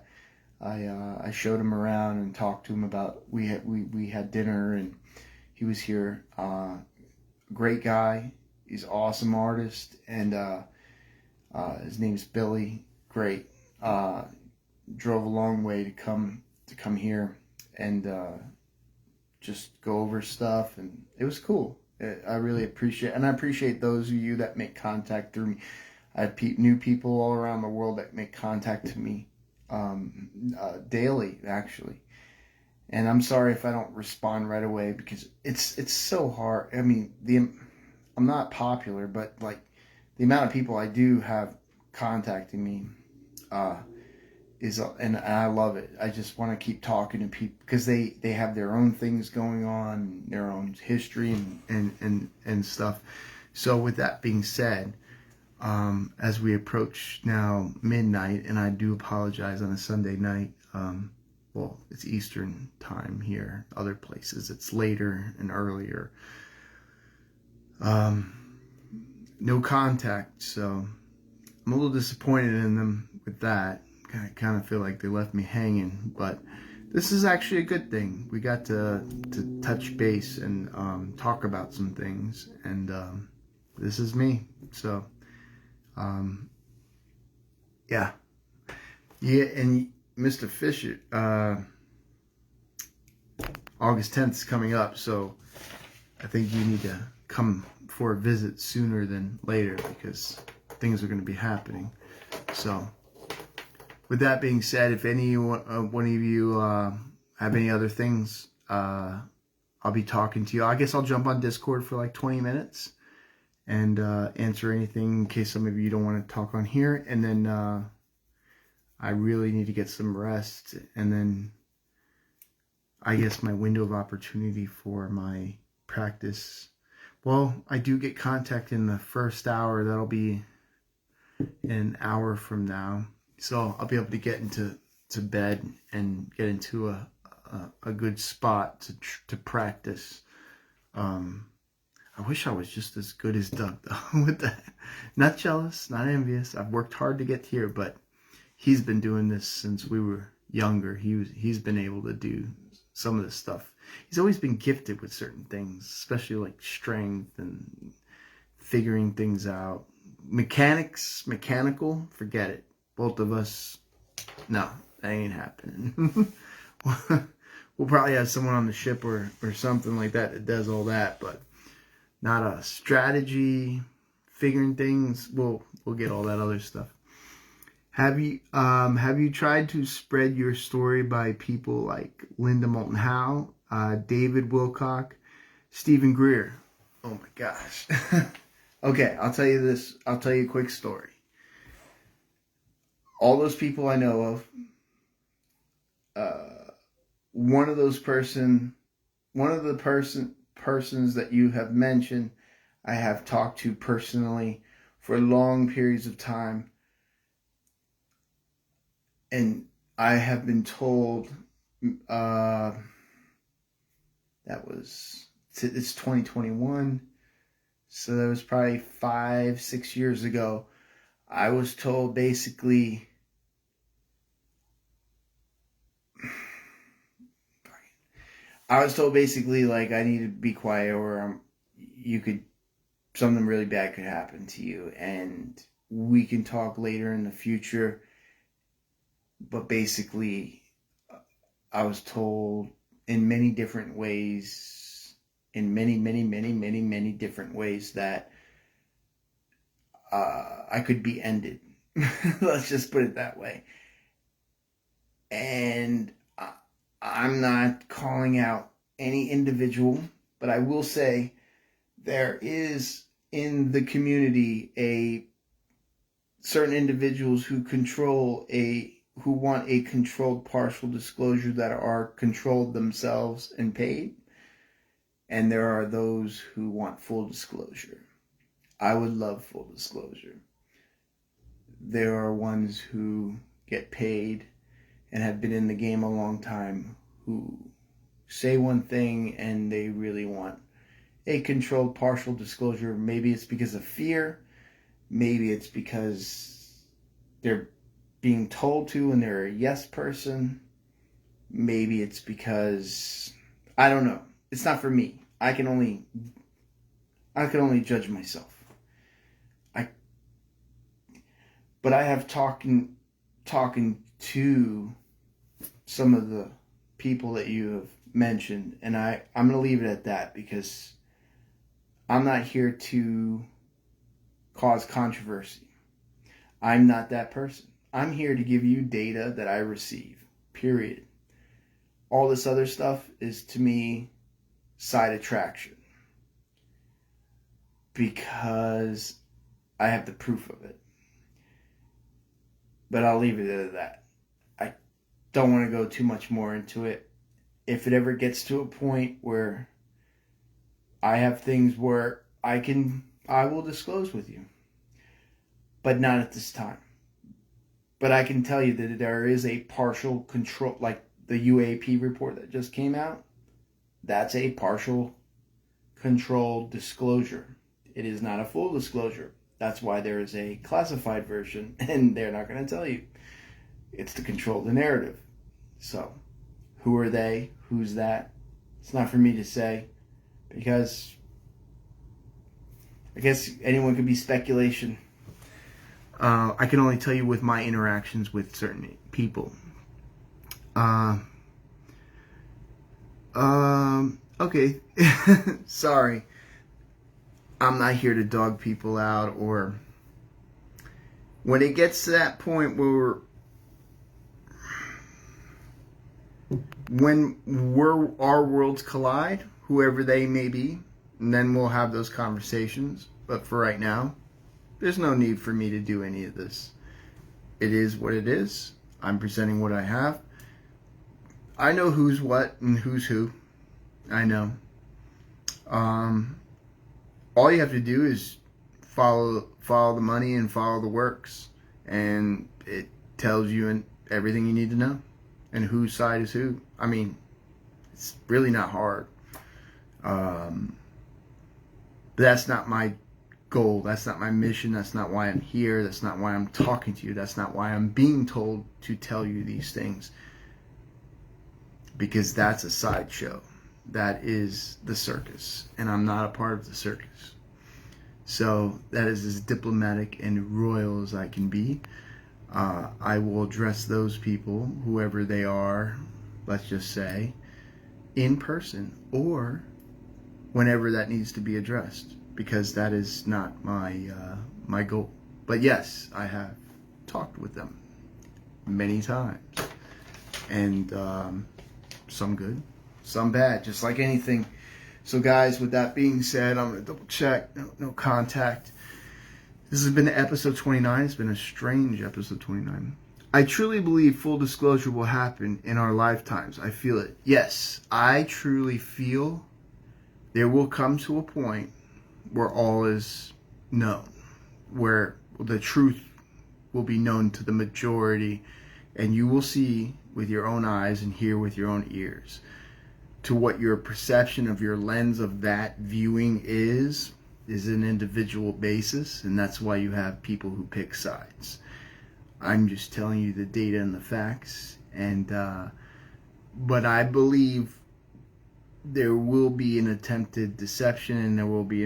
I showed him around and talked to him about, we had dinner, and he was here. Great guy. He's an awesome artist, and his name's Billy. Great. Drove a long way to come here and just go over stuff, and it was cool. I really appreciate, and I appreciate those of you that make contact through me. I have new people all around the world that make contact to me daily, actually. And I'm sorry if I don't respond right away, because it's so hard. I mean, I'm not popular, but like the amount of people I do have contacting me and I love it. I just want to keep talking to people because they have their own things going on, their own history and stuff. So with that being said, as we approach now midnight, and I do apologize on a Sunday night. Well, it's Eastern time here. Other places it's later and earlier. No contact, so I'm a little disappointed in them with that. I kind of feel like they left me hanging, but this is actually a good thing. We got to touch base and talk about some things, and this is me. So, yeah, and Mr. Fisher, August 10th is coming up, so I think you need to come for a visit sooner than later, because things are going to be happening. So, with that being said, if any one of you have any other things, I'll be talking to you. I guess I'll jump on Discord for like 20 minutes and answer anything in case some of you don't want to talk on here. And then I really need to get some rest. And then I guess my window of opportunity for my practice. Well, I do get contact in the first hour. That'll be an hour from now. So I'll be able to get into bed and get into a good spot to practice. I wish I was just as good as Doug, though. With that, not jealous, not envious. I've worked hard to get here, but he's been doing this since we were younger. He's been able to do some of this stuff. He's always been gifted with certain things, especially like strength and figuring things out. Mechanical, forget it. Both of us, no, that ain't happening. We'll probably have someone on the ship or something like that does all that, but not a strategy, figuring things. We'll get all that other stuff. Have you tried to spread your story by people like Linda Moulton Howe, David Wilcock, Stephen Greer? Oh my gosh. Okay, I'll tell you this. I'll tell you a quick story. All those people I know of, one of the persons that you have mentioned, I have talked to personally for long periods of time, and I have been told it's 2021, so that was probably 5-6 years ago. I was told basically, like I need to be quiet, or you could something really bad could happen to you, and we can talk later in the future. But basically, I was told in many different ways, in many different ways, that I could be ended. Let's just put it that way. And I'm not calling out any individual, but I will say there is in the community a certain individuals who want a controlled partial disclosure that are controlled themselves and paid, and there are those who want full disclosure. I would love full disclosure. There are ones who get paid and have been in the game a long time who say one thing and they really want a controlled partial disclosure. Maybe it's because of fear. Maybe it's because they're being told to and they're a yes person. Maybe it's because, I don't know. It's not for me. I can only judge myself. But I have talking to some of the people that you have mentioned, and I'm going to leave it at that, because I'm not here to cause controversy. I'm not that person. I'm here to give you data that I receive, period. All this other stuff is, to me, side attraction, because I have the proof of it. But I'll leave it at that. I don't want to go too much more into it. If it ever gets to a point where I have things where I will disclose with you. But not at this time. But I can tell you that there is a partial control, like the UAP report that just came out. That's a partial controlled disclosure. It is not a full disclosure. That's why there is a classified version, and they're not going to tell you. It's to control the narrative. So, who are they? Who's that? It's not for me to say, because I guess anyone could be speculation. I can only tell you with my interactions with certain people. Okay. Sorry. I'm not here to dog people out, or when it gets to that point where our worlds collide, whoever they may be, and then we'll have those conversations. But for right now, there's no need for me to do any of this. It is what it is. I'm presenting what I have. I know who's what and who's who. I know. All you have to do is follow the money and follow the works, and it tells you everything you need to know and whose side is who. I mean, it's really not hard. But that's not my goal. That's not my mission. That's not why I'm here. That's not why I'm talking to you. That's not why I'm being told to tell you these things, because that's a sideshow. That is the circus, and I'm not a part of the circus. So that is as diplomatic and royal as I can be. I will address those people, whoever they are, let's just say, in person, or whenever that needs to be addressed, because that is not my goal. But yes, I have talked with them many times, and some good, some bad, just like anything. So guys, with that being said, I'm going to double check. No contact. This has been episode 29. It's been a strange episode 29. I truly believe full disclosure will happen in our lifetimes. I feel it. Yes, I truly feel there will come to a point where all is known, where the truth will be known to the majority, and you will see with your own eyes and hear with your own ears. To what your perception of your lens of that viewing is an individual basis, and that's why you have people who pick sides. I'm just telling you the data and the facts, and but I believe there will be an attempted deception, and there will be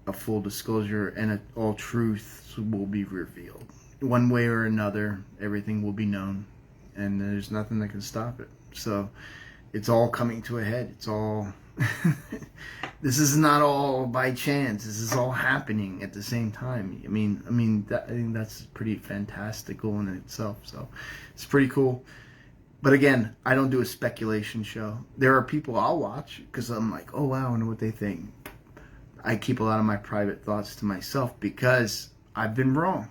a full disclosure, and all truths will be revealed. One way or another, everything will be known, and there's nothing that can stop it. So it's all coming to a head. It's all this is not all by chance. This is all happening at the same time. I think that's pretty fantastical in itself. So it's pretty cool. But again, I don't do a speculation show. There are people I'll watch because I'm like, oh wow, I wonder what they think. I keep a lot of my private thoughts to myself because I've been wrong.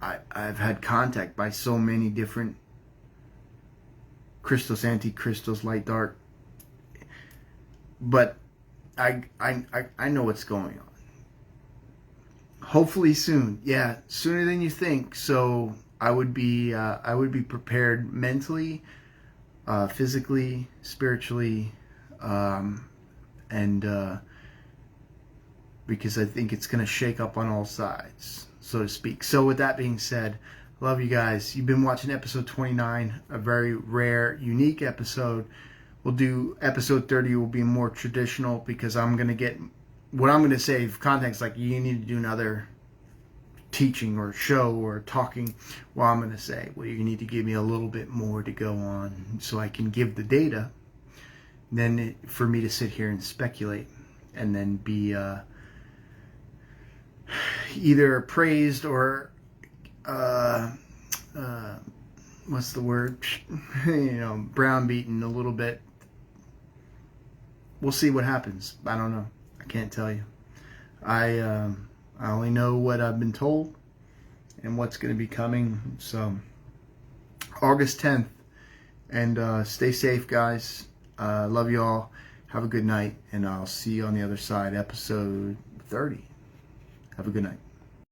I've had contact by so many different crystals, anti-crystals, light, dark. But I know what's going on. Hopefully soon. Yeah, sooner than you think. So I would be prepared mentally, physically, spiritually, and because I think it's going to shake up on all sides, so to speak. So with that being said, love you guys. You've been watching episode 29, a very rare, unique episode. We'll do episode 30 will be more traditional because I'm going to get what I'm going to say. If context, like you need to do another teaching or show or talking, well, I'm going to say, well, you need to give me a little bit more to go on so I can give the data. Then for me to sit here and speculate and then be either praised or what's the word? Browbeaten a little bit. We'll see what happens. I don't know. I can't tell you. I only know what I've been told and what's going to be coming. So August 10th, and stay safe, guys. Love you all. Have a good night, and I'll see you on the other side. Episode 30. Have a good night.